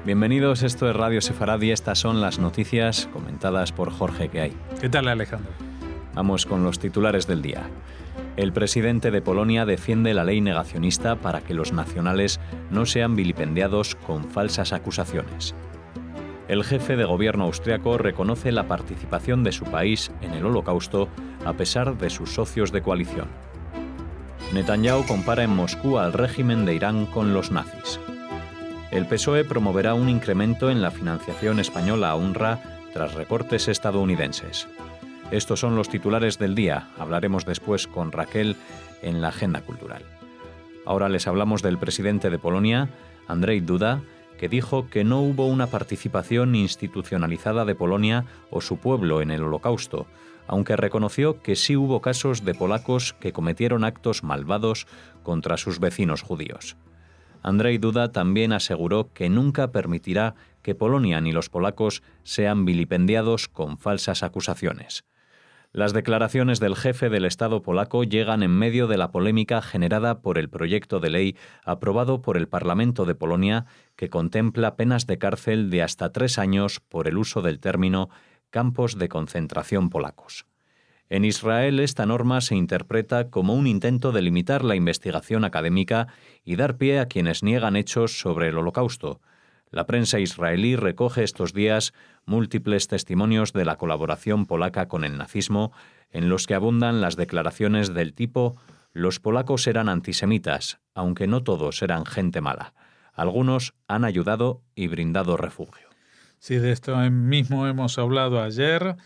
Bienvenidos, esto es Radio Sefaradi, estas son las noticias comentadas por Jorge Queay. ¿Qué tal, Alejandro? Vamos con los titulares del día. El presidente de Polonia defiende la ley negacionista para que los nacionales no sean vilipendiados con falsas acusaciones. El jefe de gobierno austriaco reconoce la participación de su país en el Holocausto a pesar de sus socios de coalición. Netanyahu compara en Moscú al régimen de Irán con los nazis. El PSOE promoverá un incremento en la financiación española a UNRWA tras recortes estadounidenses. Estos son los titulares del día. Hablaremos después con Raquel en la agenda cultural. Ahora les hablamos del presidente de Polonia, Andrzej Duda, que dijo que no hubo una participación institucionalizada de Polonia o su pueblo en el Holocausto, aunque reconoció que sí hubo casos de polacos que cometieron actos malvados contra sus vecinos judíos. Andrzej Duda también aseguró que nunca permitirá que Polonia ni los polacos sean vilipendiados con falsas acusaciones. Las declaraciones del jefe del Estado polaco llegan en medio de la polémica generada por el proyecto de ley aprobado por el Parlamento de Polonia que contempla penas de cárcel de hasta 3 años por el uso del término campos de concentración polacos. En Israel, esta norma se interpreta como un intento de limitar la investigación académica y dar pie a quienes niegan hechos sobre el Holocausto. La prensa israelí recoge estos días múltiples testimonios de la colaboración polaca con el nazismo, en los que abundan las declaraciones del tipo «los polacos eran antisemitas, aunque no todos eran gente mala. Algunos han ayudado y brindado refugio». Sí, de esto mismo hemos hablado ayer,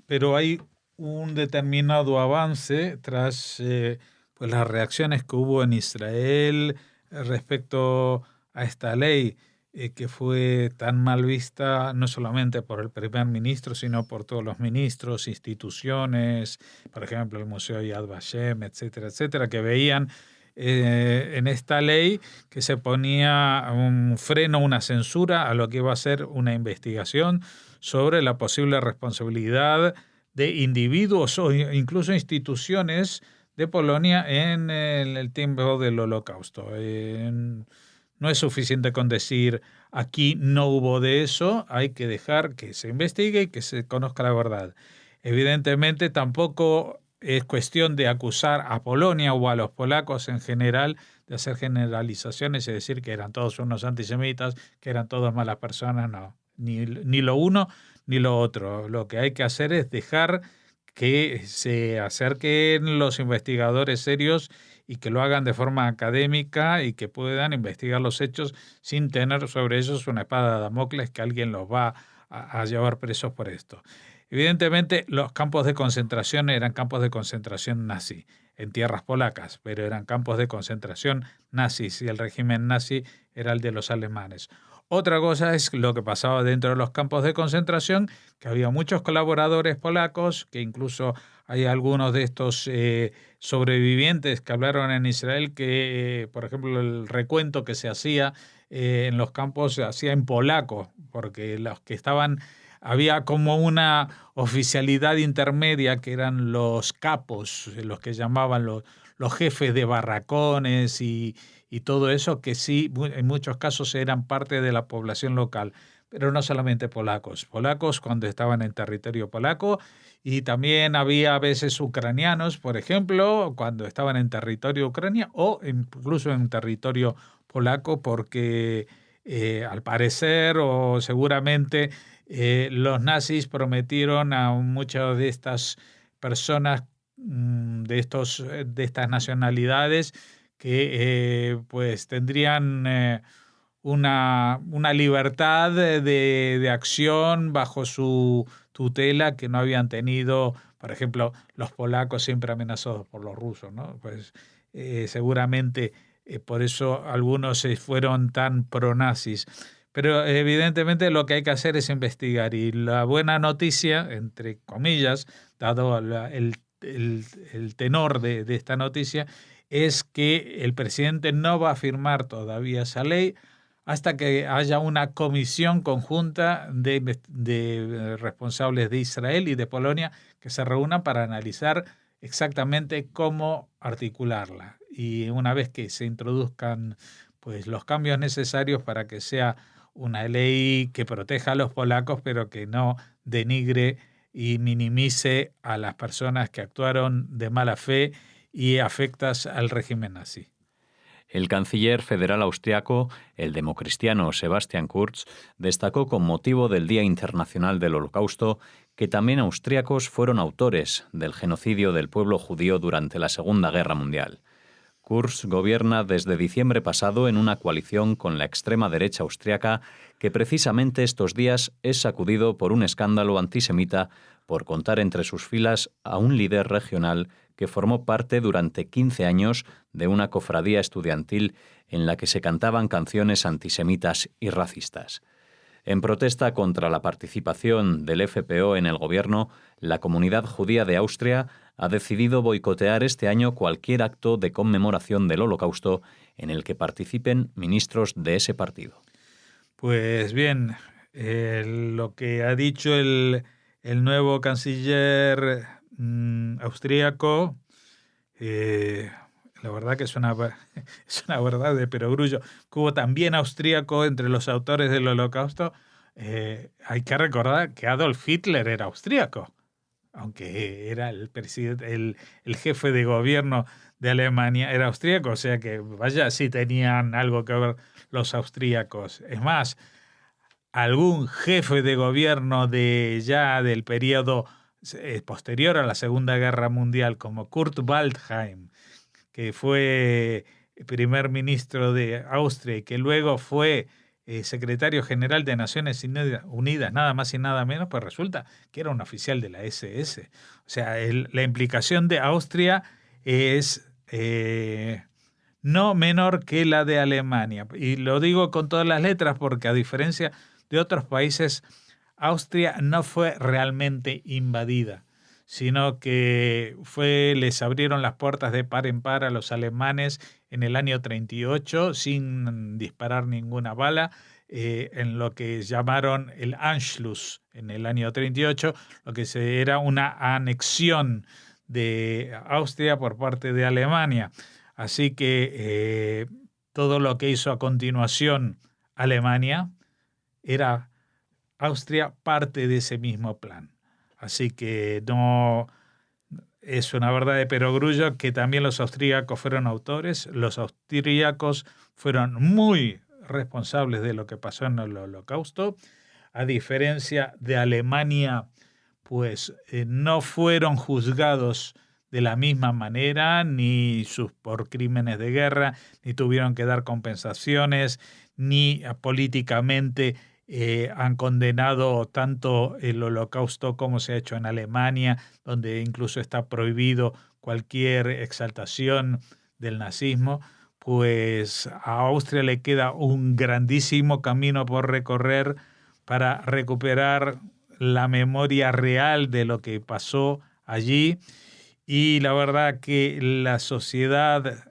pero hay un determinado avance tras pues las reacciones que hubo en Israel respecto a esta ley que fue tan mal vista no solamente por el primer ministro, sino por todos los ministros, instituciones, por ejemplo el Museo Yad Vashem, etcétera, etcétera, que veían en esta ley que se ponía un freno, una censura a lo que iba a ser una investigación sobre la posible responsabilidad de individuos o incluso instituciones de Polonia en el tiempo del Holocausto. No es suficiente con decir aquí no hubo de eso, hay que dejar que se investigue y que se conozca la verdad. Evidentemente tampoco es cuestión de acusar a Polonia o a los polacos en general de hacer generalizaciones y decir que eran todos unos antisemitas, que eran todas malas personas, no. Ni lo uno ni lo otro. Lo que hay que hacer es dejar que se acerquen los investigadores serios y que lo hagan de forma académica y que puedan investigar los hechos sin tener sobre ellos una espada de Damocles que alguien los va a llevar presos por esto. Evidentemente, los campos de concentración eran campos de concentración nazi en tierras polacas, pero eran campos de concentración nazis y el régimen nazi era el de los alemanes. Otra cosa es lo que pasaba dentro de los campos de concentración, que había muchos colaboradores polacos, que incluso hay algunos de estos sobrevivientes que hablaron en Israel que, por ejemplo, el recuento que se hacía en los campos se hacía en polaco, porque los que estaban... Había como una oficialidad intermedia que eran los capos, los que llamaban los jefes de barracones y todo eso, que sí, en muchos casos eran parte de la población local, pero no solamente polacos. Polacos cuando estaban en territorio polaco y también había a veces ucranianos, por ejemplo, cuando estaban en territorio ucraniano o incluso en territorio polaco, porque al parecer o seguramente... los nazis prometieron a muchas de estas personas de estas nacionalidades que pues tendrían una libertad de acción bajo su tutela que no habían tenido, por ejemplo, los polacos siempre amenazados por los rusos, ¿no? Pues seguramente por eso algunos se fueron tan pronazis. Pero evidentemente lo que hay que hacer es investigar y la buena noticia, entre comillas, dado el tenor de esta noticia, es que el presidente no va a firmar todavía esa ley hasta que haya una comisión conjunta de responsables de Israel y de Polonia que se reúnan para analizar exactamente cómo articularla. Y una vez que se introduzcan pues los cambios necesarios para que sea una ley que proteja a los polacos, pero que no denigre y minimice a las personas que actuaron de mala fe y afectas al régimen nazi. El canciller federal austriaco, el democristiano Sebastian Kurz, destacó con motivo del Día Internacional del Holocausto que también austríacos fueron autores del genocidio del pueblo judío durante la Segunda Guerra Mundial. Kurz gobierna desde diciembre pasado en una coalición con la extrema derecha austriaca que precisamente estos días es sacudido por un escándalo antisemita por contar entre sus filas a un líder regional que formó parte durante 15 años de una cofradía estudiantil en la que se cantaban canciones antisemitas y racistas. En protesta contra la participación del FPÖ en el gobierno, la comunidad judía de Austria ha decidido boicotear este año cualquier acto de conmemoración del Holocausto en el que participen ministros de ese partido. Pues bien, lo que ha dicho el nuevo canciller austríaco, la verdad que es una verdad de perogrullo, que hubo también austríaco entre los autores del Holocausto. Hay que recordar que Adolf Hitler era austríaco, aunque era el jefe de gobierno de Alemania, era austríaco, o sea que vaya, sí tenían algo que ver los austríacos. Es más, algún jefe de gobierno del periodo posterior a la Segunda Guerra Mundial, como Kurt Waldheim, que fue primer ministro de Austria y que luego fue secretario general de Naciones Unidas, nada más y nada menos, pues resulta que era un oficial de la SS. O sea, la implicación de Austria es no menor que la de Alemania. Y lo digo con todas las letras porque, a diferencia de otros países, Austria no fue realmente invadida, sino que les abrieron las puertas de par en par a los alemanes en el año 38 sin disparar ninguna bala, en lo que llamaron el Anschluss en el año 38, lo que era una anexión de Austria por parte de Alemania. Así que todo lo que hizo a continuación Alemania era Austria parte de ese mismo plan. Así que no es una verdad de perogrullo que también los austríacos fueron autores. Los austríacos fueron muy responsables de lo que pasó en el Holocausto. A diferencia de Alemania, pues no fueron juzgados de la misma manera, ni por crímenes de guerra, ni tuvieron que dar compensaciones, ni políticamente han condenado tanto el Holocausto como se ha hecho en Alemania, donde incluso está prohibido cualquier exaltación del nazismo. Pues a Austria le queda un grandísimo camino por recorrer para recuperar la memoria real de lo que pasó allí. Y la verdad que la sociedad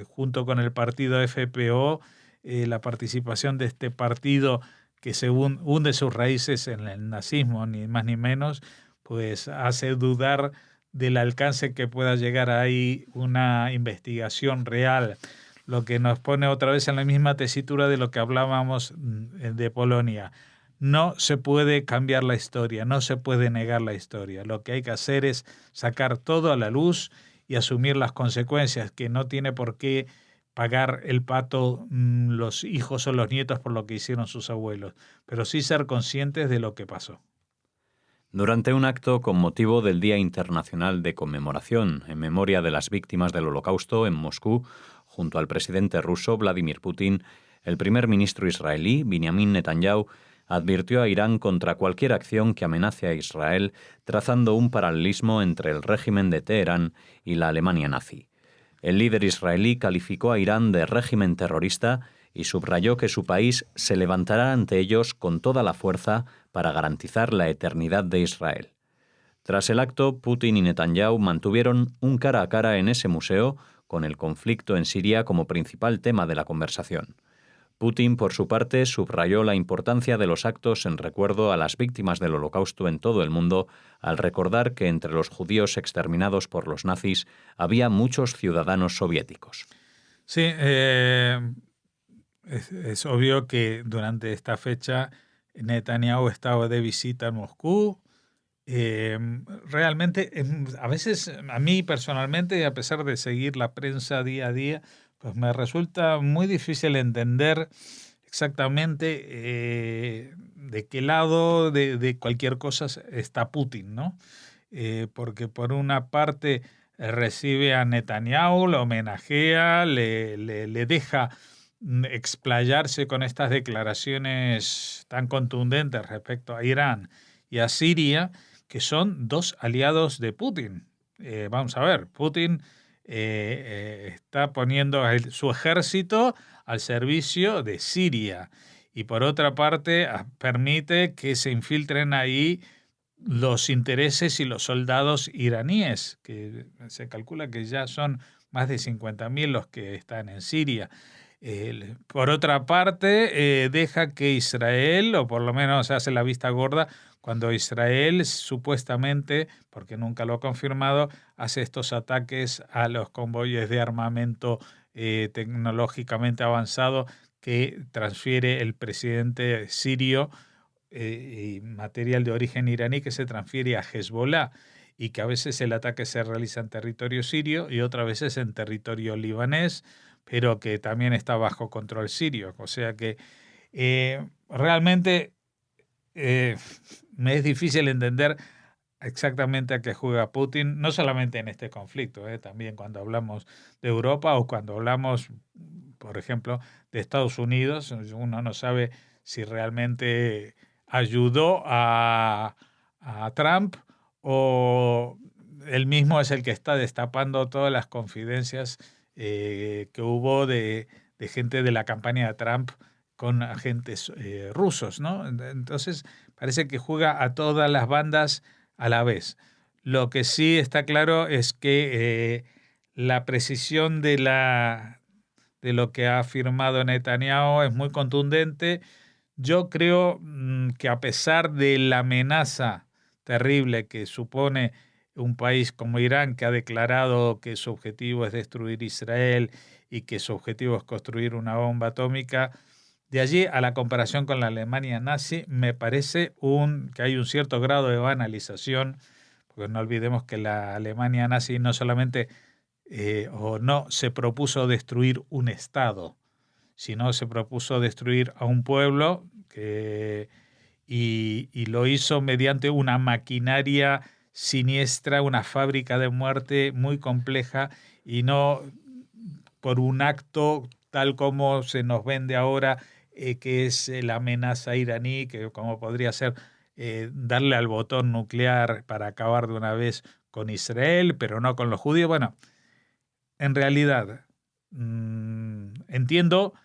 junto con el partido FPÖ, la participación de este partido que según hunde sus raíces en el nazismo, ni más ni menos, pues hace dudar del alcance que pueda llegar ahí una investigación real, lo que nos pone otra vez en la misma tesitura de lo que hablábamos de Polonia. No se puede cambiar la historia, no se puede negar la historia. Lo que hay que hacer es sacar todo a la luz y asumir las consecuencias, que no tiene por qué pagar el pato los hijos o los nietos por lo que hicieron sus abuelos, pero sí ser conscientes de lo que pasó. Durante un acto con motivo del Día Internacional de Conmemoración en memoria de las víctimas del Holocausto en Moscú, junto al presidente ruso Vladimir Putin, el primer ministro israelí, Benjamin Netanyahu, advirtió a Irán contra cualquier acción que amenace a Israel, trazando un paralelismo entre el régimen de Teherán y la Alemania nazi. El líder israelí calificó a Irán de régimen terrorista y subrayó que su país se levantará ante ellos con toda la fuerza para garantizar la eternidad de Israel. Tras el acto, Putin y Netanyahu mantuvieron un cara a cara en ese museo, con el conflicto en Siria como principal tema de la conversación. Putin, por su parte, subrayó la importancia de los actos en recuerdo a las víctimas del Holocausto en todo el mundo, al recordar que entre los judíos exterminados por los nazis había muchos ciudadanos soviéticos. Sí, es obvio que durante esta fecha Netanyahu estaba de visita en Moscú. Realmente, a veces a mí personalmente, a pesar de seguir la prensa día a día, pues me resulta muy difícil entender exactamente de qué lado de cualquier cosa está Putin, ¿no? Porque por una parte recibe a Netanyahu, lo homenajea, le deja explayarse con estas declaraciones tan contundentes respecto a Irán y a Siria, que son dos aliados de Putin. Vamos a ver, Putin está poniendo su ejército al servicio de Siria y por otra parte permite que se infiltren ahí los intereses y los soldados iraníes, que se calcula que ya son más de 50.000 los que están en Siria. Por otra parte, deja que Israel, o por lo menos hace la vista gorda, cuando Israel supuestamente, porque nunca lo ha confirmado, hace estos ataques a los convoyes de armamento tecnológicamente avanzado que transfiere el presidente sirio y material de origen iraní que se transfiere a Hezbollah y que a veces el ataque se realiza en territorio sirio y otras veces en territorio libanés, pero que también está bajo control sirio. O sea que realmente me es difícil entender exactamente a qué juega Putin, no solamente en este conflicto, también cuando hablamos de Europa o cuando hablamos, por ejemplo, de Estados Unidos, uno no sabe si realmente ayudó a Trump o él mismo es el que está destapando todas las confidencias que hubo de gente de la campaña de Trump con agentes rusos, ¿no? Entonces parece que juega a todas las bandas a la vez. Lo que sí está claro es que la precisión de lo que ha afirmado Netanyahu es muy contundente. Yo creo que a pesar de la amenaza terrible que supone un país como Irán, que ha declarado que su objetivo es destruir Israel y que su objetivo es construir una bomba atómica, de allí a la comparación con la Alemania nazi, me parece que hay un cierto grado de banalización, porque no olvidemos que la Alemania nazi no solamente se propuso destruir un Estado, sino se propuso destruir a un pueblo y lo hizo mediante una maquinaria siniestra, una fábrica de muerte muy compleja y no por un acto tal como se nos vende ahora, que es la amenaza iraní, que como podría ser darle al botón nuclear para acabar de una vez con Israel, pero no con los judíos. Bueno, en realidad entiendo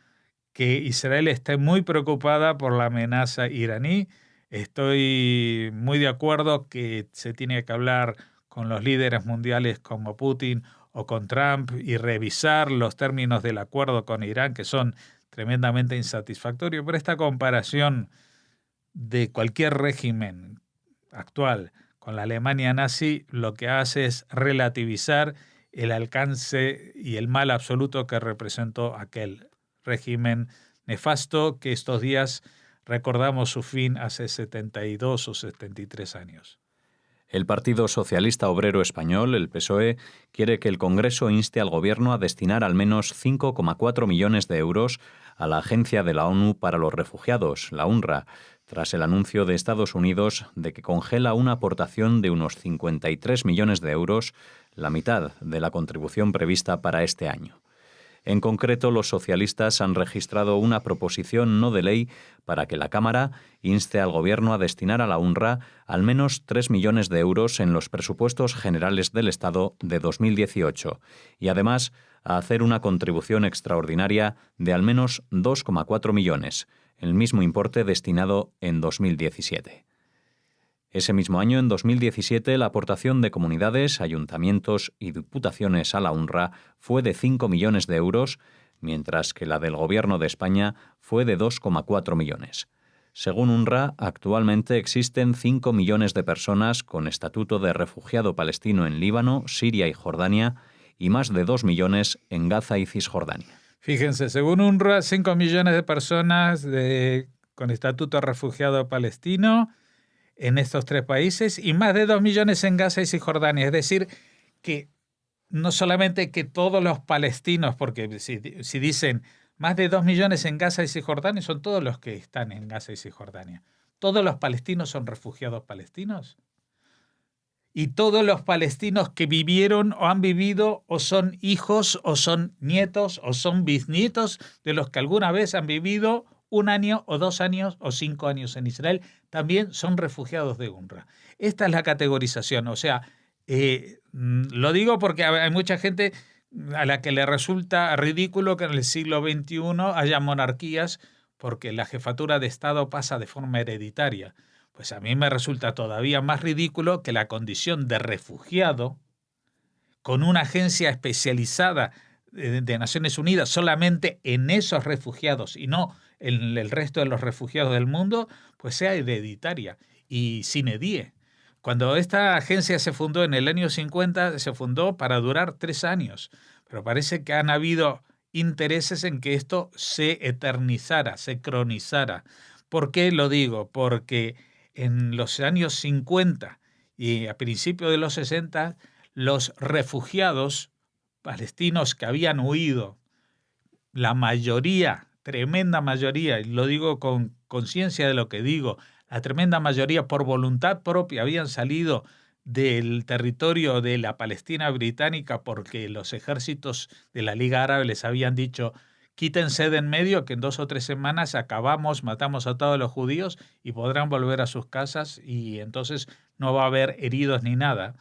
que Israel esté muy preocupada por la amenaza iraní. Estoy muy de acuerdo que se tiene que hablar con los líderes mundiales como Putin o con Trump y revisar los términos del acuerdo con Irán, que son tremendamente insatisfactorios. Pero esta comparación de cualquier régimen actual con la Alemania nazi lo que hace es relativizar el alcance y el mal absoluto que representó aquel régimen nefasto que estos días recordamos su fin hace 72 o 73 años. El Partido Socialista Obrero Español, el PSOE, quiere que el Congreso inste al Gobierno a destinar al menos 5,4 millones de euros a la Agencia de la ONU para los Refugiados, la UNRWA, tras el anuncio de Estados Unidos de que congela una aportación de unos 53 millones de euros, la mitad de la contribución prevista para este año. En concreto, los socialistas han registrado una proposición no de ley para que la Cámara inste al Gobierno a destinar a la UNRWA al menos 3 millones de euros en los presupuestos generales del Estado de 2018 y además a hacer una contribución extraordinaria de al menos 2,4 millones, el mismo importe destinado en 2017. Ese mismo año, en 2017, la aportación de comunidades, ayuntamientos y diputaciones a la UNRWA fue de 5 millones de euros, mientras que la del Gobierno de España fue de 2,4 millones. Según UNRWA, actualmente existen 5 millones de personas con estatuto de refugiado palestino en Líbano, Siria y Jordania y más de 2 millones en Gaza y Cisjordania. Fíjense, según UNRWA, 5 millones de personas con estatuto de refugiado palestino en estos 3 países y más de 2 millones en Gaza y Cisjordania. Es decir, que no solamente que todos los palestinos, porque si dicen más de 2 millones en Gaza y Cisjordania, son todos los que están en Gaza y Cisjordania. ¿Todos los palestinos son refugiados palestinos? Y todos los palestinos que vivieron o han vivido o son hijos o son nietos o son bisnietos de los que alguna vez han vivido 1 año o 2 años o 5 años en Israel, también son refugiados de UNRWA. Esta es la categorización. O sea, lo digo porque hay mucha gente a la que le resulta ridículo que en el siglo XXI haya monarquías porque la jefatura de Estado pasa de forma hereditaria. Pues a mí me resulta todavía más ridículo que la condición de refugiado con una agencia especializada de Naciones Unidas solamente en esos refugiados y no en el resto de los refugiados del mundo, pues sea hereditaria y sine die. Cuando esta agencia se fundó en el año 50, se fundó para durar 3 años, pero parece que han habido intereses en que esto se eternizara, se cronizara. ¿Por qué lo digo? Porque en los años 50 y a principios de los 60, los refugiados palestinos que habían huido, la mayoría, tremenda mayoría, y lo digo con conciencia de lo que digo, la tremenda mayoría por voluntad propia habían salido del territorio de la Palestina británica porque los ejércitos de la Liga Árabe les habían dicho: quítense de en medio que en 2 o 3 semanas matamos a todos los judíos y podrán volver a sus casas y entonces no va a haber heridos ni nada.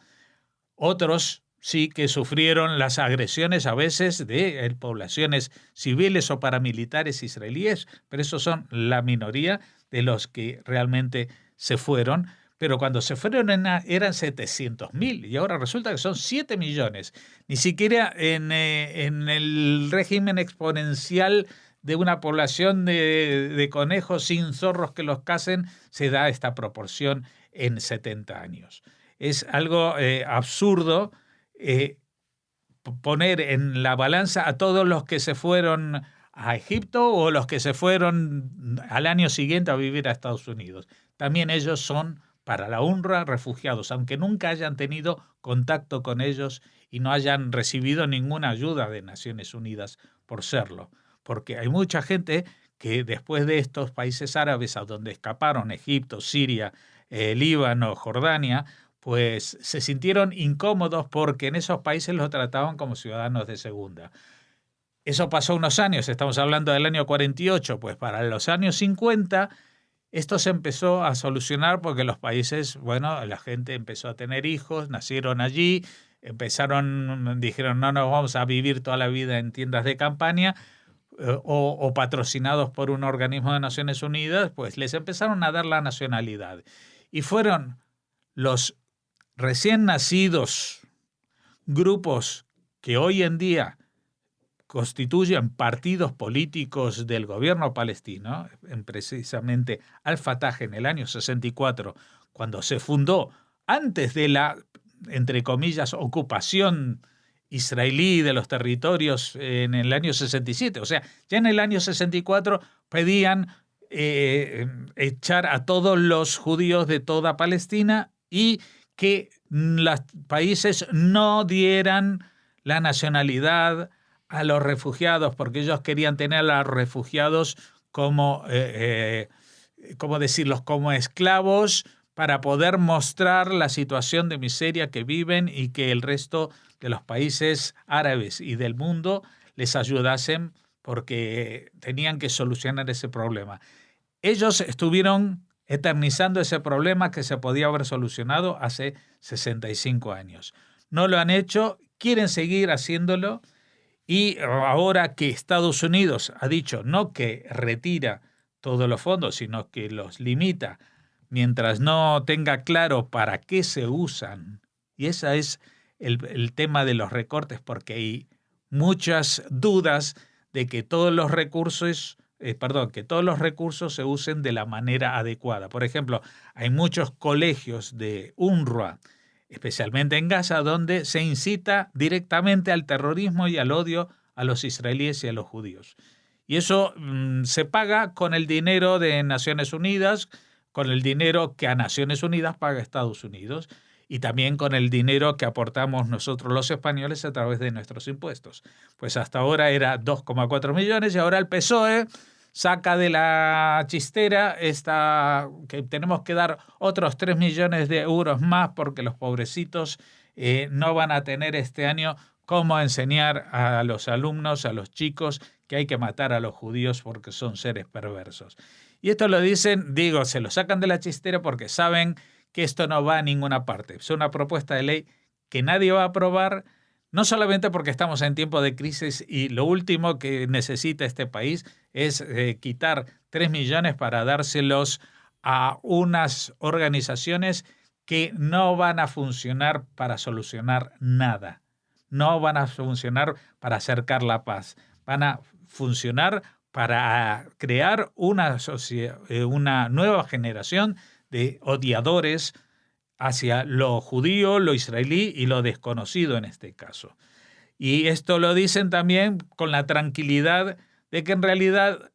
Otros sí que sufrieron las agresiones a veces de poblaciones civiles o paramilitares israelíes, pero esos son la minoría de los que realmente se fueron. Pero cuando se fueron eran 700.000 y ahora resulta que son 7 millones. Ni siquiera en el régimen exponencial de una población de conejos sin zorros que los casen se da esta proporción en 70 años. Es algo absurdo poner en la balanza a todos los que se fueron a Egipto o los que se fueron al año siguiente a vivir a Estados Unidos. También ellos son para la UNRWA refugiados, aunque nunca hayan tenido contacto con ellos y no hayan recibido ninguna ayuda de Naciones Unidas por serlo. Porque hay mucha gente que después de estos países árabes a donde escaparon, Egipto, Siria, Líbano, Jordania, pues se sintieron incómodos porque en esos países los trataban como ciudadanos de segunda. Eso pasó unos años, estamos hablando del año 48, pues para los años 50 esto se empezó a solucionar porque los países, bueno, la gente empezó a tener hijos, nacieron allí, dijeron no nos vamos a vivir toda la vida en tiendas de campaña o patrocinados por un organismo de Naciones Unidas, pues les empezaron a dar la nacionalidad. Y fueron los recién nacidos grupos que hoy en día constituyen partidos políticos del gobierno palestino, precisamente Al-Fatah en el año 64, cuando se fundó antes de la, entre comillas, ocupación israelí de los territorios en el año 67. O sea, ya en el año 64 pedían echar a todos los judíos de toda Palestina y que los países no dieran la nacionalidad a los refugiados, porque ellos querían tener a los refugiados como, ¿cómo decirlos?, como esclavos para poder mostrar la situación de miseria que viven y que el resto de los países árabes y del mundo les ayudasen porque tenían que solucionar ese problema. Ellos estuvieron eternizando ese problema que se podía haber solucionado hace 65 años. No lo han hecho, quieren seguir haciéndolo. Y ahora que Estados Unidos ha dicho no que retira todos los fondos, sino que los limita mientras no tenga claro para qué se usan, y ese es el tema de los recortes, porque hay muchas dudas de que todos los recursos se usen de la manera adecuada. Por ejemplo, hay muchos colegios de UNRWA especialmente en Gaza, donde se incita directamente al terrorismo y al odio a los israelíes y a los judíos. Y eso se paga con el dinero de Naciones Unidas, con el dinero que a Naciones Unidas paga Estados Unidos y también con el dinero que aportamos nosotros los españoles a través de nuestros impuestos. Pues hasta ahora era 2,4 millones y ahora el PSOE saca de la chistera que tenemos que dar otros 3 millones de euros más porque los pobrecitos no van a tener este año cómo enseñar a los alumnos, a los chicos, que hay que matar a los judíos porque son seres perversos. Y esto lo dicen, se lo sacan de la chistera porque saben que esto no va a ninguna parte. Es una propuesta de ley que nadie va a aprobar, no solamente porque estamos en tiempo de crisis y lo último que necesita este país es quitar 3 millones para dárselos a unas organizaciones que no van a funcionar para solucionar nada. No van a funcionar para acercar la paz. Van a funcionar para crear una nueva generación de odiadores hacia lo judío, lo israelí y lo desconocido en este caso. Y esto lo dicen también con la tranquilidad de que en realidad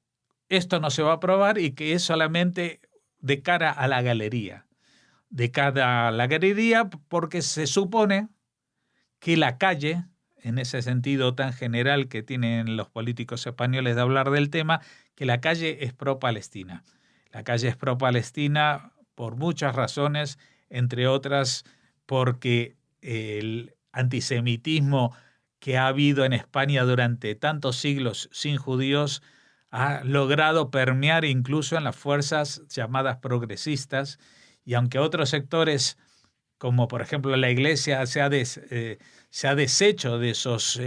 esto no se va a aprobar y que es solamente de cara a la galería. De cara a la galería porque se supone que la calle, en ese sentido tan general que tienen los políticos españoles de hablar del tema, que la calle es pro-Palestina. La calle es pro-Palestina por muchas razones, entre otras porque el antisemitismo que ha habido en España durante tantos siglos sin judíos ha logrado permear incluso en las fuerzas llamadas progresistas, y aunque otros sectores, como por ejemplo la Iglesia, se ha deshecho de esos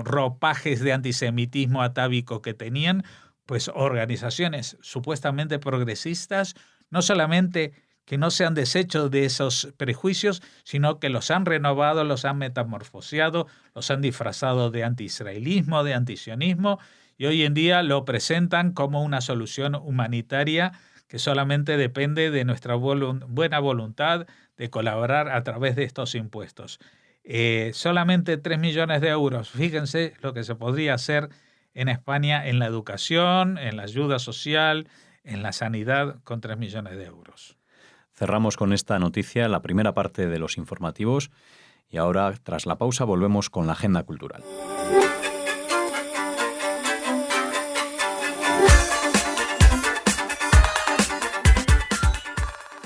ropajes de antisemitismo atávico que tenían, pues organizaciones supuestamente progresistas no solamente que no se han deshecho de esos prejuicios, sino que los han renovado, los han metamorfoseado, los han disfrazado de antiisraelismo, de antisionismo, y hoy en día lo presentan como una solución humanitaria que solamente depende de nuestra buena voluntad de colaborar a través de estos impuestos. Solamente 3 millones de euros. Fíjense lo que se podría hacer en España en la educación, en la ayuda social, en la sanidad con 3 millones de euros. Cerramos con esta noticia la primera parte de los informativos y ahora, tras la pausa, volvemos con la agenda cultural.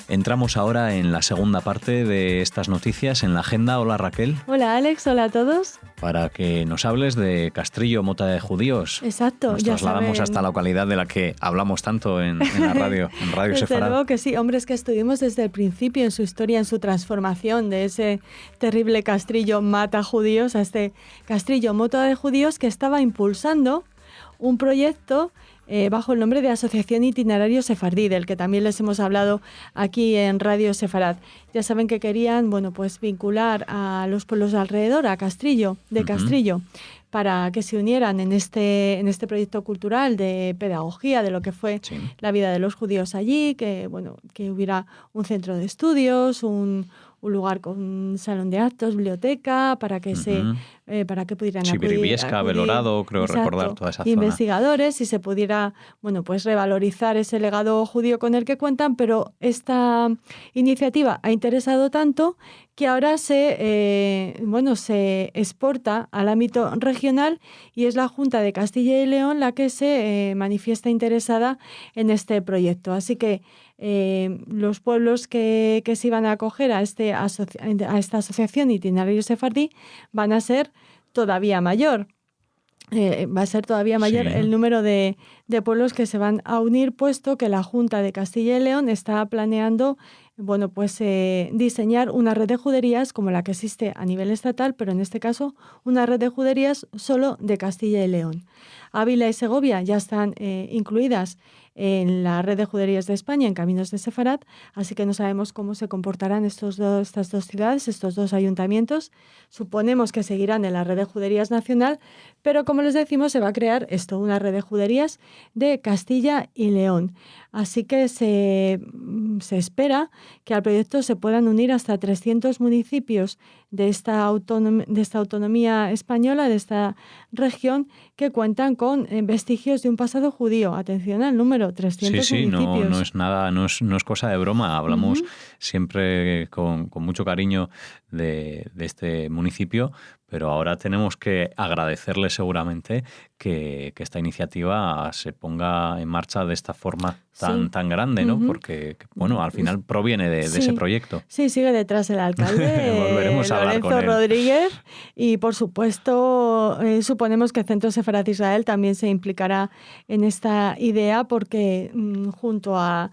Entramos ahora en la segunda parte de estas noticias en la agenda. Hola Raquel. Hola Alex, hola a todos. Para que nos hables de Castrillo, Mota de Judíos. Exacto. Nos trasladamos a esta localidad de la que hablamos tanto en la radio, en Radio Sefarad. Desde luego que sí, hombre, es que estuvimos desde el principio en su historia, en su transformación de ese terrible Castrillo mata judíos a este Castrillo Mota de Judíos que estaba impulsando un proyecto bajo el nombre de Asociación Itinerario Sefardí, del que también les hemos hablado aquí en Radio Sefarad. Ya saben que querían, pues vincular a los pueblos de alrededor, a Castrillo, para que se unieran en este proyecto cultural de pedagogía de lo que fue la vida de los judíos allí, que hubiera un centro de estudios, un lugar con salón de actos, biblioteca, para que para que pudieran Chibiribiesca, Belorado, creo recordar toda esa zona. Investigadores y se pudiera, revalorizar ese legado judío con el que cuentan, pero esta iniciativa ha interesado tanto que ahora se exporta al ámbito regional y es la Junta de Castilla y León la que se manifiesta interesada en este proyecto. Así que los pueblos que se iban a acoger a esta asociación Itinerario Sefardí van a ser todavía mayor. Va a ser todavía mayor el número de pueblos que se van a unir, puesto que la Junta de Castilla y León está planeando diseñar una red de juderías como la que existe a nivel estatal, pero en este caso una red de juderías solo de Castilla y León. Ávila y Segovia ya están incluidas en la red de juderías de España, en Caminos de Sefarat, así que no sabemos cómo se comportarán estas dos ciudades, estos dos ayuntamientos. Suponemos que seguirán en la red de juderías nacional, pero como les decimos, se va a crear una red de juderías de Castilla y León. Así que se espera que al proyecto se puedan unir hasta 300 municipios de esta autonomía española, de esta región, que cuentan con vestigios de un pasado judío. Atención al número, 300 municipios. No es nada, no es cosa de broma. Hablamos siempre con mucho cariño de este municipio, pero ahora tenemos que agradecerle seguramente que esta iniciativa se ponga en marcha de esta forma tan grande, ¿no? Porque, bueno, al final proviene de ese proyecto. Sí, sigue detrás el alcalde, Volveremos a hablar Lorenzo con él. Rodríguez, y por supuesto suponemos que el Centro Sefarat Israel también se implicará en esta idea, porque junto a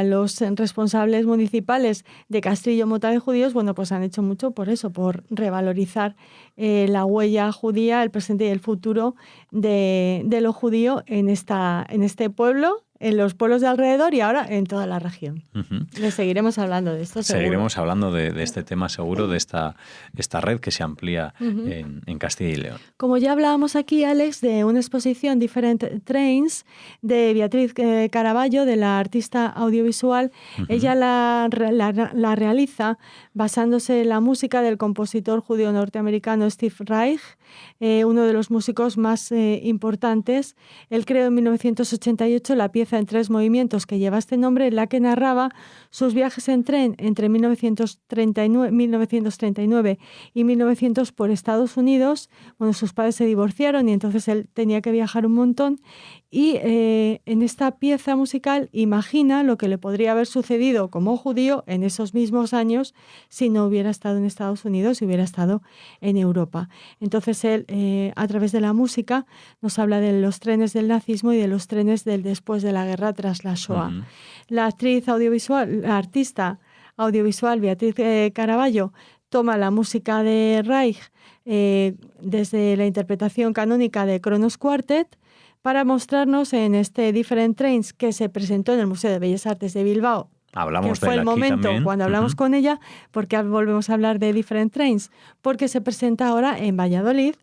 los responsables municipales de Castrillo Mota de Judíos, bueno, pues han hecho mucho por eso, por revalorizar la huella judía, el presente y el futuro de lo judío en este pueblo, en los pueblos de alrededor y ahora en toda la región. Les seguiremos hablando de esto, seguro. Seguiremos hablando de este tema seguro, de esta red que se amplía en Castilla y León. Como ya hablábamos aquí, Alex, de una exposición Different Trains de Beatriz Caraballo, de la artista audiovisual, ella la realiza basándose en la música del compositor judío norteamericano Steve Reich, uno de los músicos más importantes. Él creó en 1988 la pieza en 3 movimientos que lleva este nombre, en la que narraba sus viajes en tren entre 1939 y 1900 por Estados Unidos. Bueno, sus padres se divorciaron y entonces él tenía que viajar un montón, y en esta pieza musical imagina lo que le podría haber sucedido como judío en esos mismos años si no hubiera estado en Estados Unidos, si hubiera estado en Europa. Entonces él, a través de la música, nos habla de los trenes del nazismo y de los trenes del después de la guerra tras la Shoah. La artista audiovisual Beatriz Caraballo toma la música de Reich desde la interpretación canónica de Kronos Quartet para mostrarnos en este Different Trains, que se presentó en el Museo de Bellas Artes de Bilbao. Hablamos que fue de él el aquí momento también. cuando hablamos con ella, porque volvemos a hablar de Different Trains, porque se presenta ahora en Valladolid,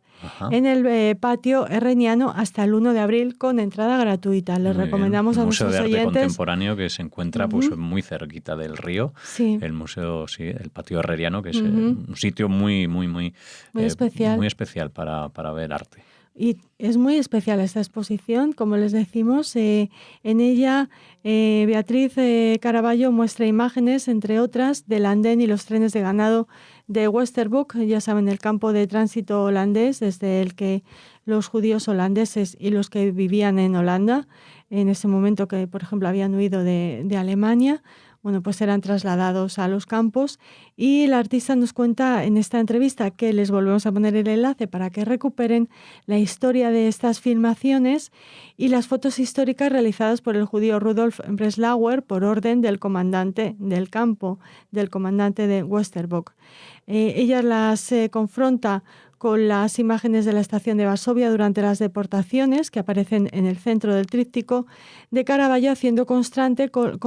en el patio herreniano, hasta el 1 de abril con entrada gratuita. Les recomendamos a nuestros oyentes. El Museo de Arte Contemporáneo, que se encuentra pues muy cerquita del río. Sí. El museo, el patio herreriano, que es un sitio muy especial. Muy especial para ver arte. Y es muy especial esta exposición, como les decimos. En ella, Beatriz Caraballo muestra imágenes, entre otras, del andén y los trenes de ganado de Westerbroek, ya saben, el campo de tránsito holandés, desde el que los judíos holandeses y los que vivían en Holanda, en ese momento que, por ejemplo, habían huido de Alemania, bueno, pues eran trasladados a los campos, y la artista nos cuenta en esta entrevista, que les volvemos a poner el enlace para que recuperen la historia de estas filmaciones y las fotos históricas realizadas por el judío Rudolf Breslauer por orden del comandante del campo, del comandante de Westerbroek. Ella las confronta con las imágenes de la estación de Varsovia durante las deportaciones, que aparecen en el centro del tríptico de Caraballo, haciendo contraste con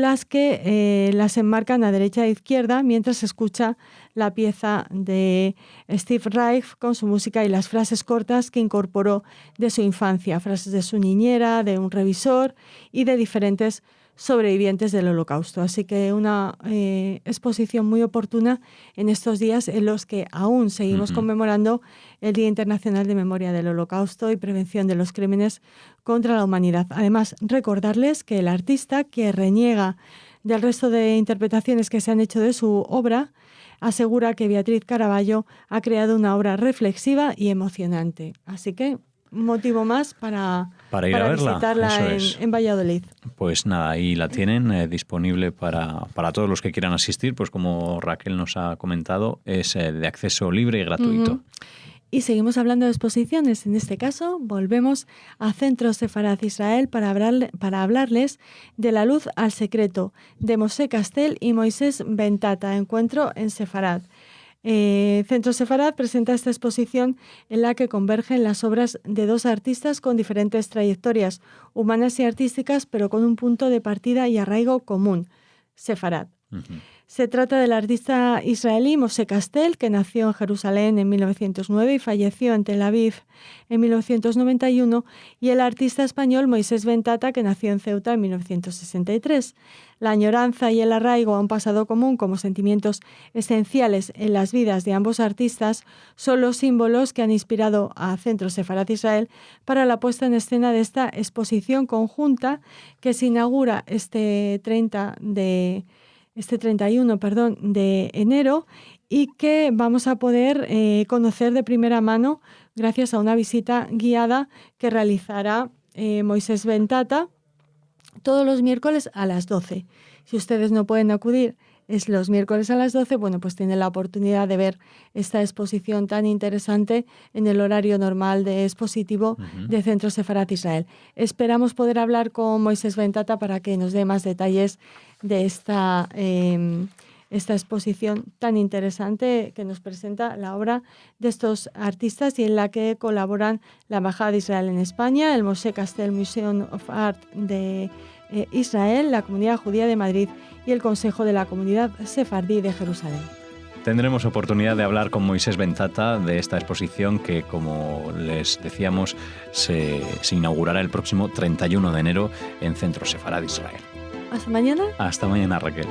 las que las enmarcan a derecha e izquierda, mientras se escucha la pieza de Steve Reich con su música y las frases cortas que incorporó de su infancia, frases de su niñera, de un revisor y de diferentes sobrevivientes del Holocausto. Así que una exposición muy oportuna en estos días en los que aún seguimos conmemorando el Día Internacional de Memoria del Holocausto y Prevención de los Crímenes contra la Humanidad. Además, recordarles que el artista, que reniega del resto de interpretaciones que se han hecho de su obra, asegura que Beatriz Caraballo ha creado una obra reflexiva y emocionante. Así que motivo más para ir a verla. Visitarla en Valladolid. Pues nada, ahí la tienen disponible para todos los que quieran asistir, pues como Raquel nos ha comentado, es de acceso libre y gratuito. Y seguimos hablando de exposiciones. En este caso, volvemos a Centro Sefarat Israel para hablarles de La Luz al Secreto, de Moshe Castel y Moisés Bentata, encuentro en Sefarat. Centro Sefarad presenta esta exposición en la que convergen las obras de dos artistas con diferentes trayectorias humanas y artísticas, pero con un punto de partida y arraigo común, Sefarad. Se trata del artista israelí Moshe Kastel, que nació en Jerusalén en 1909 y falleció en Tel Aviv en 1991, y el artista español Moisés Ventata, que nació en Ceuta en 1963. La añoranza y el arraigo a un pasado común como sentimientos esenciales en las vidas de ambos artistas son los símbolos que han inspirado a Centro Sefarad Israel para la puesta en escena de esta exposición conjunta que se inaugura este 31 de enero y que vamos a poder conocer de primera mano gracias a una visita guiada que realizará Moisés Ventata todos los miércoles a las 12. Si ustedes no pueden acudir es los miércoles a las 12, bueno, pues tienen la oportunidad de ver esta exposición tan interesante en el horario normal de expositivo de Centro Sefarad Israel. Esperamos poder hablar con Moisés Ventata para que nos dé más detalles de esta exposición tan interesante que nos presenta la obra de estos artistas y en la que colaboran la Embajada de Israel en España, el Moshe Kastel Museum of Art de Israel, la Comunidad Judía de Madrid y el Consejo de la Comunidad Sefardí de Jerusalén. Tendremos oportunidad de hablar con Moisés Ventata de esta exposición que, como les decíamos, se inaugurará el próximo 31 de enero en Centro Sefarad Israel. ¿Hasta mañana? Hasta mañana, Raquel.